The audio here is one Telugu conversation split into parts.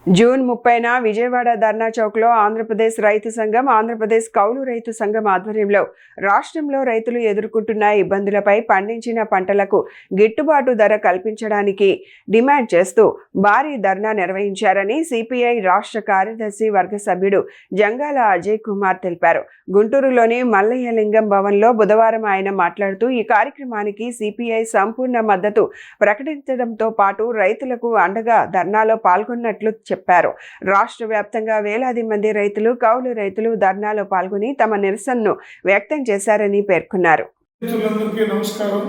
జూన్ 30న విజయవాడ ధర్నా చౌక్లో ఆంధ్రప్రదేశ్ రైతు సంఘం, ఆంధ్రప్రదేశ్ కౌలు రైతు సంఘం ఆధ్వర్యంలో రాష్ట్రంలో రైతులు ఎదుర్కొంటున్న ఇబ్బందులపై పండించిన పంటలకు గిట్టుబాటు ధర కల్పించడానికి డిమాండ్ చేస్తూ భారీ ధర్నా నిర్వహించారని సిపిఐ రాష్ట్ర కార్యదర్శి వర్గ సభ్యుడు జంగాల అజయ్ కుమార్ తెలిపారు. గుంటూరులోని మల్లయ్యలింగం భవన్లో బుధవారం ఆయన మాట్లాడుతూ ఈ కార్యక్రమానికి సిపిఐ సంపూర్ణ మద్దతు ప్రకటించడంతో పాటు రైతులకు అండగా ధర్నాలో పాల్గొన్నట్లు చెప్పారు. రాష్ట్ర వ్యాప్తంగా వేలాది మంది రైతులు, కౌలు రైతులు ధర్నాలో పాల్గొని తమ నిరసనను వ్యక్తం చేశారని పేర్కొన్నారు. నమస్కారం.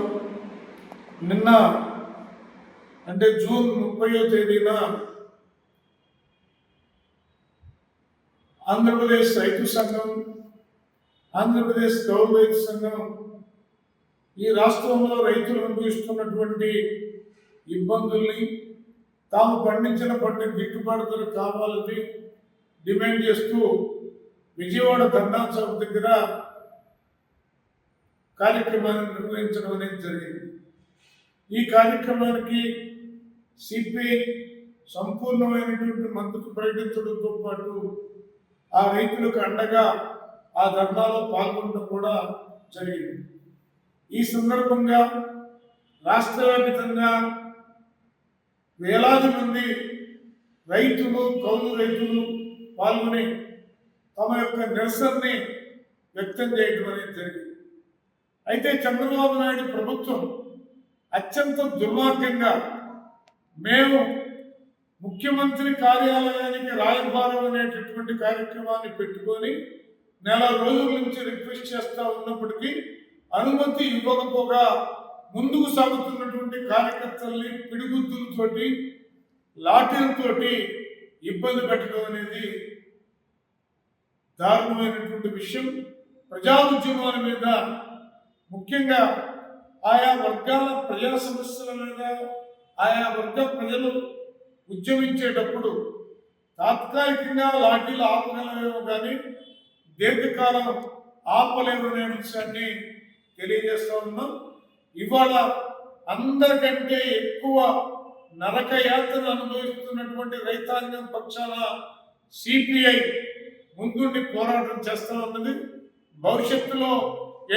నిన్న అంటే జూన్ 30వ తేదీన ఆంధ్రప్రదేశ్ రైతు సంఘం, ఆంధ్రప్రదేశ్ కౌలు రైతు సంఘం ఈ రాష్ట్రంలో రైతులు అనుభవిస్తున్నటువంటి ఇబ్బందుల్ని, తాము పండించిన పంట గిట్టుబాటు ధర కావాలని డిమాండ్ చేస్తూ విజయవాడ ధర్నా చౌక్ దగ్గర కార్యక్రమాన్ని నిర్వహించడం అనేది జరిగింది. ఈ కార్యక్రమానికి సిపిఐ సంపూర్ణమైనటువంటి మద్దతు ప్రకటించడంతో పాటు ఆ రైతులకు అండగా ఆ ధర్నాలో పాల్గొనడం కూడా జరిగింది. ఈ సందర్భంగా రాష్ట్ర వ్యాప్తంగా వేలాది మంది రైతులు, కౌలు రైతులు పాల్గొని తమ యొక్క నిరసనని వ్యక్తం చేయడం అనేది జరిగింది. అయితే చంద్రబాబు నాయుడు ప్రభుత్వం అత్యంత దుర్మార్గంగా మేము ముఖ్యమంత్రి కార్యాలయానికి రాయబారం అనేటటువంటి కార్యక్రమాన్ని పెట్టుకొని నెల రోజుల నుంచి రిక్వెస్ట్ చేస్తూ ఉన్నప్పటికీ అనుమతి ఇవ్వకపోగా ముందుకు సాగుతున్నటువంటి కార్యకర్తల్ని పిడిగుద్దులతోటి, లాఠీలతోటి ఇబ్బంది పెట్టడం అనేది దారుణమైనటువంటి విషయం. ప్రజా ఉద్యమాల మీద, ముఖ్యంగా ఆయా వర్గాల ప్రజా సమస్యల మీద ఆయా వర్గ ప్రజలు ఉద్యమించేటప్పుడు తాత్కాలికంగా లాఠీలు ఆపగలవేమో కానీ దీర్ఘకాలం ఆపలేరు అనే విషయాన్ని తెలియజేస్తూ ఉన్నాం. ఇవాళ అందరికంటే ఎక్కువ నరక యాత్రను అనుభవిస్తున్నటువంటి రైతాంగం పక్షాన సిపిఐ ముందుండి పోరాటం చేస్తూ ఉన్నది. భవిష్యత్తులో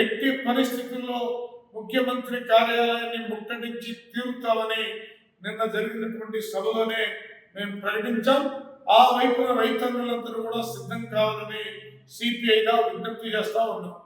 ఎట్టి పరిస్థితుల్లో ముఖ్యమంత్రి కార్యాలయాన్ని ముట్టడించి తీరుతామని నిన్న జరిగినటువంటి సభలోనే మేము ప్రకటించాం. ఆ వైపున రైతాంగులందరూ కూడా సిద్ధం కావాలని సిపిఐగా విజ్ఞప్తి చేస్తూ ఉన్నాం.